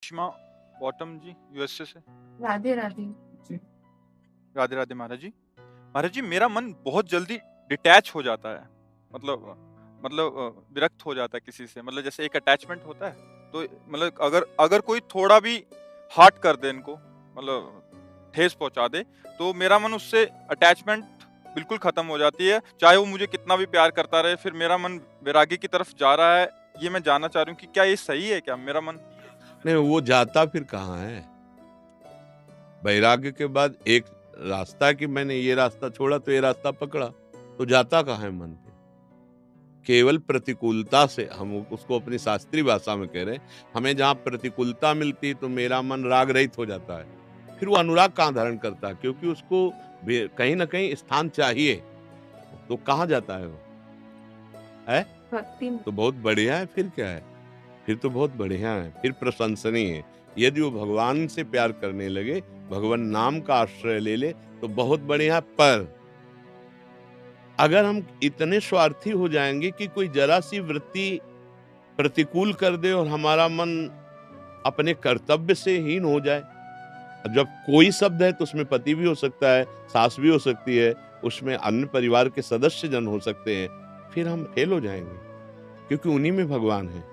रुचिमा bottom जी USA से। राधे राधे। राधे राधे महाराज जी। महाराज जी, मेरा मन बहुत जल्दी डिटैच हो जाता है। विरक्त हो जाता है किसी से। मतलब जैसे एक अटैचमेंट होता है, तो मतलब अगर अगर कोई थोड़ा भी हार्ट कर दे इनको, मतलब ठेस पहुंचा दे, तो मेरा मन उससे अटैचमेंट बिल्कुल खत्म हो जाती है। चाहे वो मुझे कितना भी प्यार करता रहे, फिर मेरा मन वैराग्य की तरफ जा रहा है। ये मैं जानना चाह रही हूँ कि क्या ये सही है? क्या मेरा मन नहीं, वो जाता फिर कहाँ है? वैराग्य के बाद एक रास्ता कि मैंने ये रास्ता छोड़ा तो ये रास्ता पकड़ा, तो जाता कहाँ है मन पे? केवल प्रतिकूलता से, हम उसको अपनी शास्त्रीय भाषा में कह रहे हैं, हमें जहाँ प्रतिकूलता मिलती तो मेरा मन राग रहित हो जाता है। फिर वो अनुराग कहाँ धारण करता है? क्योंकि उसको कहीं ना कहीं स्थान चाहिए, तो कहाँ जाता है वो? है भक्ति में। तो बहुत बढ़िया है। फिर क्या है? फिर तो बहुत बढ़िया है, फिर प्रशंसनीय है। यदि वो भगवान से प्यार करने लगे, भगवान नाम का आश्रय ले ले, तो बहुत बढ़िया। पर अगर हम इतने स्वार्थी हो जाएंगे कि कोई जरा सी वृत्ति प्रतिकूल कर दे और हमारा मन अपने कर्तव्य से हीन हो जाए। जब कोई शब्द है तो उसमें पति भी हो सकता है, सास भी हो सकती है, उसमें अन्य परिवार के सदस्य जन हो सकते हैं, फिर हम फेल हो जाएंगे, क्योंकि उन्हीं में भगवान है।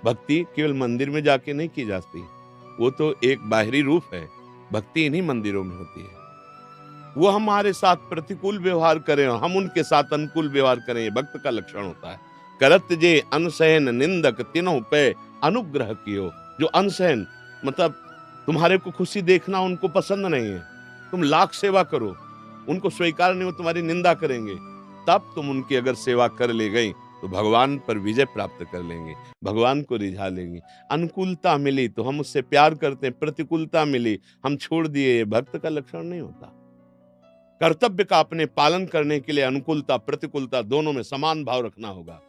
भक्ति केवल मंदिर में जाके नहीं की जाती, वो तो एक बाहरी रूप है। भक्ति इन्हीं मंदिरों में होती है। वो हमारे साथ प्रतिकूल व्यवहार करें और हम उनके साथ अनुकूल व्यवहार करें, ये भक्त का लक्षण होता है। करत जे अनसहन निंदक तिन्हों पे अनुग्रह कियो। जो अनसहन मतलब तुम्हारे को खुशी देखना उनको पसंद नहीं है, तुम लाख सेवा करो, उनको स्वीकार नहीं हो, तुम्हारी निंदा करेंगे, तब तुम उनकी अगर सेवा कर ले गई तो भगवान पर विजय प्राप्त कर लेंगे, भगवान को रिझा लेंगे। अनुकूलता मिली तो हम उससे प्यार करते हैं, प्रतिकूलता मिली हम छोड़ दिए, ये भक्त का लक्षण नहीं होता। कर्तव्य का अपने पालन करने के लिए अनुकूलता प्रतिकूलता दोनों में समान भाव रखना होगा।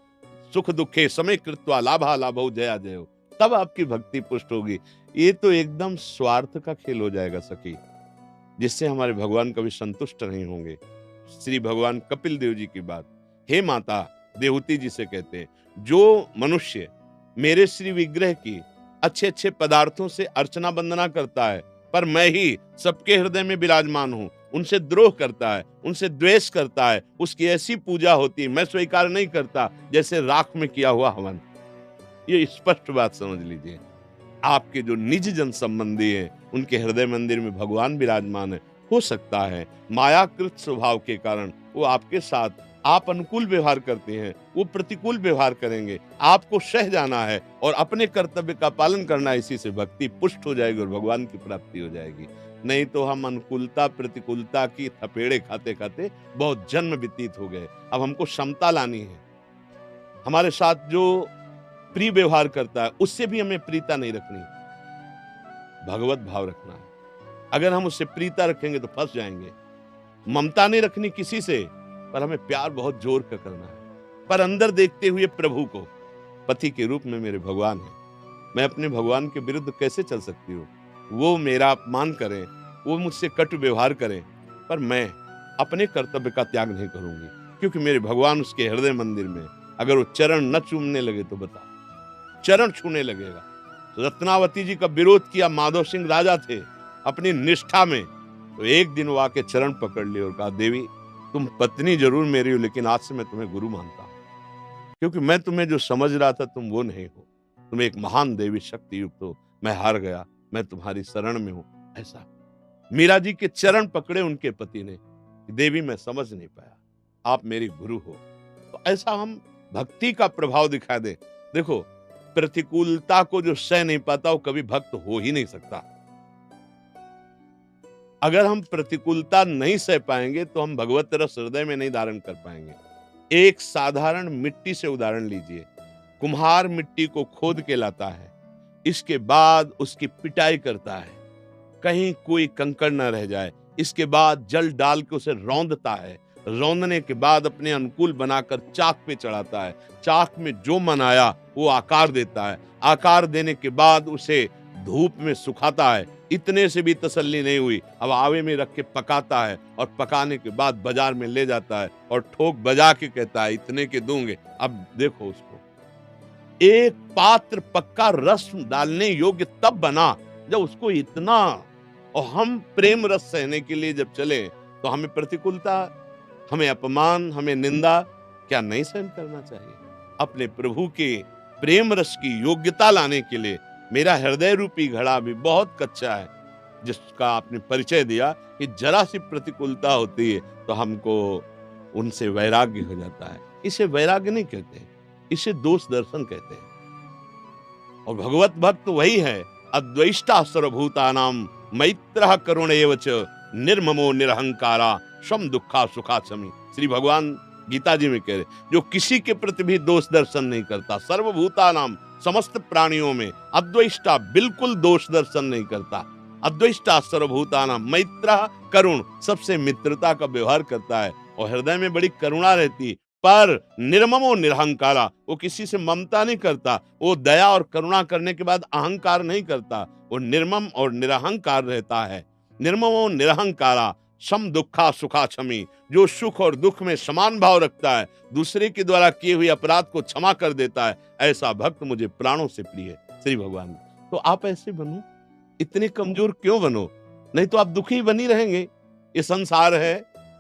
सुख दुखे समय कृत्वा लाभा लाभो जया जयो, तब आपकी भक्ति पुष्ट होगी। ये तो एकदम स्वार्थ का खेल हो जाएगा सखी, जिससे हमारे भगवान कभी संतुष्ट नहीं होंगे। श्री भगवान कपिल देव जी की बात, हे माता देवहूति जी से कहते हैं, जो मनुष्य मेरे श्री विग्रह की अच्छे अच्छे पदार्थों से अर्चना वंदना करता है, पर मैं ही सबके हृदय में विराजमान हूं, उनसे द्रोह करता है, उनसे द्वेष करता है, उसकी ऐसी पूजा होती है, मैं स्वीकार नहीं करता, जैसे राख में किया हुआ हवन। ये स्पष्ट बात समझ लीजिए। आपके जो निज जन संबंधी हैं, उनके हृदय मंदिर में भगवान विराजमान है। हो सकता है मायाकृत स्वभाव के कारण वो आपके साथ, आप अनुकूल व्यवहार करते हैं, वो प्रतिकूल व्यवहार करेंगे। आपको सह जाना है और अपने कर्तव्य का पालन करना है, इसी से भक्ति पुष्ट हो जाएगी और भगवान की प्राप्ति हो जाएगी। नहीं तो हम अनुकूलता प्रतिकूलता की थपेड़े खाते खाते बहुत जन्म व्यतीत हो गए। अब हमको क्षमता लानी है। हमारे साथ जो प्रिय व्यवहार करता है उससे भी हमें प्रीता नहीं रखनी, भगवत भाव रखना है। अगर हम उससे प्रीता रखेंगे तो फंस जाएंगे। ममता नहीं रखनी किसी से, पर हमें प्यार बहुत जोर का करना है, पर अंदर देखते हुए प्रभु को। पति के रूप में मेरे भगवान है, मैं अपने भगवान के विरुद्ध कैसे चल सकती हूँ? वो मेरा अपमान करें, वो मुझसे कटु व्यवहार करें, पर मैं अपने कर्तव्य का त्याग नहीं करूंगी, क्योंकि मेरे भगवान उसके हृदय मंदिर में। अगर वो चरण न चूमने लगे तो बताओ, चरण छूने लगेगा। तो रत्नावती जी का विरोध किया, माधव सिंह राजा थे अपनी निष्ठा में, तो एक दिन वो आके चरण पकड़ लिए और कहा, देवी तुम पत्नी जरूर मेरी हो, लेकिन आज से मैं तुम्हें गुरु मानता हूं, क्योंकि मैं तुम्हें जो समझ रहा था तुम वो नहीं हो, तुम एक महान देवी शक्ति युक्त हो, मैं हार गया, मैं तुम्हारी शरण में हूं। ऐसा मीरा जी के चरण पकड़े उनके पति ने, देवी मैं समझ नहीं पाया, आप मेरी गुरु हो। तो ऐसा हम भक्ति का प्रभाव दिखा दे। देखो, प्रतिकूलता को जो सह नहीं पाता वो कभी भक्त हो ही नहीं सकता। अगर हम प्रतिकूलता नहीं सह पाएंगे तो हम भगवत रस हृदय में नहीं धारण कर पाएंगे। एक साधारण मिट्टी से उदाहरण लीजिए। कुम्हार मिट्टी को खोद के लाता है, इसके बाद उसकी पिटाई करता है, कहीं कोई कंकड़ न रह जाए, इसके बाद जल डाल के उसे रौंदता है, रौंदने के बाद अपने अनुकूल बनाकर चाक पे चढ़ाता है, चाक में जो मन आया वो आकार देता है, आकार देने के बाद उसे धूप में सुखाता है। इतने से भी तसल्ली नहीं हुई, अब आवे में रख के पकाता है और पकाने के बाद बाजार में ले जाता है और ठोक बजा के कहता है इतने के दूंगे। अब देखो उसको, एक पात्र पक्का रस डालने योग्य तब बना जब उसको इतना, और हम प्रेम रस सहने के लिए जब चले तो हमें प्रतिकूलता, हमें अपमान, हमें निंदा क्या नहीं सहन करना चाहिए? अपने प्रभु के प्रेम रस की योग्यता लाने के लिए मेरा हृदय रूपी घड़ा भी बहुत कच्चा है, जिसका आपने परिचय दिया कि जरा सी प्रतिकूलता होती है तो हमको उनसे वैराग्य हो जाता है। इसे वैराग्य नहीं कहते, इसे दोष दर्शन कहते हैं। और भगवत भक्त वही है, अद्वैष्टा सर्वभूतानाम मैत्रः करुण एव च निर्ममो निरहंकारा सम दुखा सुखा समी। श्री भगवान गीता जी में कह रहे, जो किसी के प्रति भी दोष दर्शन नहीं करता, सर्वभूतानाम समस्त प्राणियों में, अद्वैष्टा बिल्कुल दोष दर्शन नहीं करता, अद्वैष्टा सर्वभूतानाम मैत्रः करुण सबसे मित्रता का व्यवहार करता है और हृदय में बड़ी करुणा रहती, पर निर्ममो निरहंकारा, वो किसी से ममता नहीं करता, वो दया और करुणा करने के बाद अहंकार नहीं करता, वो निर्मम और निरहंकार रहता है। निर्ममो निरहंकारा सम दुखा सुखा क्षमी, जो सुख और दुख में समान भाव रखता है, दूसरे के द्वारा किए हुए अपराध को क्षमा कर देता है, ऐसा भक्त मुझे प्राणों से प्रिय है। श्री भगवान, तो आप ऐसे बनो, इतने कमजोर क्यों बनो? नहीं तो आप दुखी बनी रहेंगे। ये संसार है,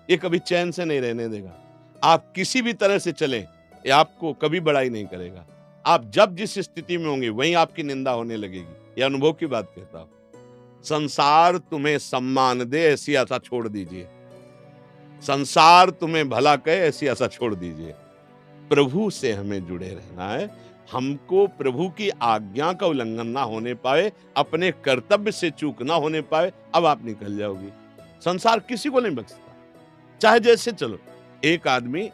ये कभी चैन से नहीं रहने देगा। आप किसी भी तरह से चलें, ये आपको कभी बड़ाई नहीं करेगा। आप जब जिस स्थिति में होंगे वहीं आपकी निंदा होने लगेगी। ये अनुभव की बात कहता हूं। संसार तुम्हें सम्मान दे ऐसी आशा छोड़ दीजिए, संसार तुम्हें भला कहे ऐसी आशा छोड़ दीजिए। प्रभु से हमें जुड़े रहना है, हमको प्रभु की आज्ञा का उल्लंघन ना होने पाए, अपने कर्तव्य से चूक ना होने पाए, अब आप निकल जाओगी। संसार किसी को नहीं बख्शता, चाहे जैसे चलो। एक आदमी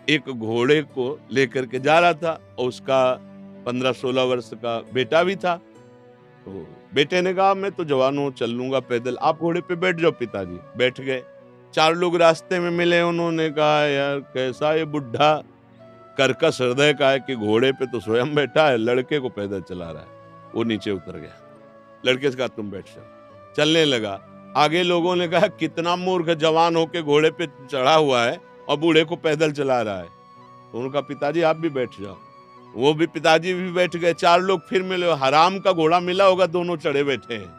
एक घोड़े को लेकर के जा रहा था और उसका 15-16 वर्ष का बेटा भी था। तो बेटे ने कहा, मैं तो जवान हूं, चल लूंगा पैदल, आप घोड़े पे बैठ जाओ। पिताजी बैठ गए। 4 लोग रास्ते में मिले, उन्होंने कहा, यार कैसा ये बुढ़ा कर्कश हृदय का है कि घोड़े पे तो स्वयं बैठा है, लड़के को पैदल चला रहा है। वो नीचे उतर गया, लड़के से कहा तुम बैठ जाओ, चलने लगा। आगे लोगों ने कहा, कितना मूर्ख, जवान होके घोड़े पे चढ़ा हुआ है और बूढ़े को पैदल चला रहा है। तो उनका पिताजी आप भी बैठ जाओ। वो भी पिताजी भी बैठ गए। 4 लोग फिर मिले, हराम का घोड़ा मिला होगा, दोनों चढ़े बैठे हैं।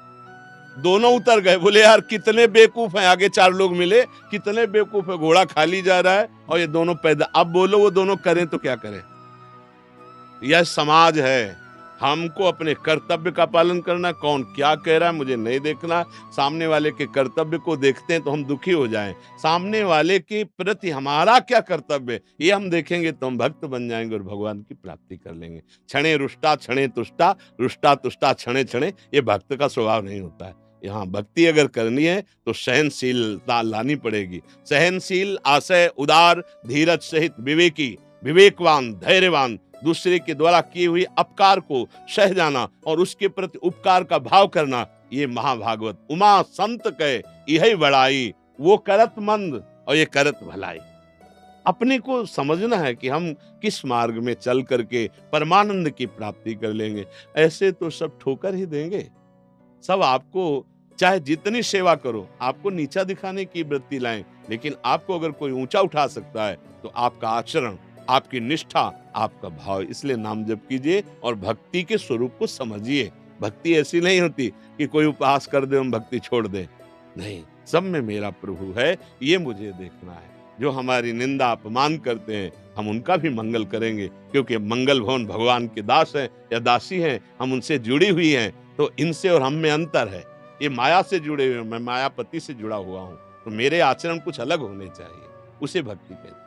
दोनों उतर गए। बोले यार कितने बेवकूफ हैं। आगे 4 लोग मिले, कितने बेवकूफ है, घोड़ा खाली जा रहा है और ये दोनों पैदल। अब बोलो वो दोनों करें तो क्या करें? यह समाज है, हमको अपने कर्तव्य का पालन करना। कौन क्या कह रहा है मुझे नहीं देखना, सामने वाले के कर्तव्य को देखते हैं तो हम दुखी हो जाएं। सामने वाले के प्रति हमारा क्या कर्तव्य ये हम देखेंगे तो हम भक्त बन जाएंगे और भगवान की प्राप्ति कर लेंगे। क्षणे रुष्टा क्षणे तुष्टा, रुष्टा तुष्टा क्षणे क्षणे, ये भक्त का स्वभाव नहीं होता है। यहाँ भक्ति अगर करनी है तो सहनशीलता लानी पड़ेगी। सहनशील, आशय, उदार, धीरज सहित विवेकी, विवेकवान, धैर्यवान, दूसरे के द्वारा किए हुए अपकार को सह जाना और उसके प्रति उपकार का भाव करना, ये महाभागवत। उमा संत कहे यही बड़ाई, वो करत मंद और ये करत भलाई। अपने को समझना है कि हम किस मार्ग में चल करके परमानंद की प्राप्ति कर लेंगे। ऐसे तो सब ठोकर ही देंगे, सब आपको चाहे जितनी सेवा करो आपको नीचा दिखाने की वृत्ति लाएं, लेकिन आपको अगर कोई ऊंचा उठा सकता है तो आपका आचरण, आपकी निष्ठा, आपका भाव। इसलिए नाम जप कीजिए और भक्ति के स्वरूप को समझिए। भक्ति ऐसी नहीं होती कि कोई उपहास कर दे हम भक्ति छोड़ दें, नहीं, सब में मेरा प्रभु है, ये मुझे देखना है। जो हमारी निंदा अपमान करते हैं हम उनका भी मंगल करेंगे, क्योंकि मंगल भवन भगवान के दास हैं या दासी हैं, हम उनसे जुड़ी हुई हैं। तो इनसे और हम में अंतर है, ये माया से जुड़े हुए, मैं मायापति से जुड़ा हुआ हूँ, तो मेरे आचरण कुछ अलग होने चाहिए, उसे भक्ति कहते हैं।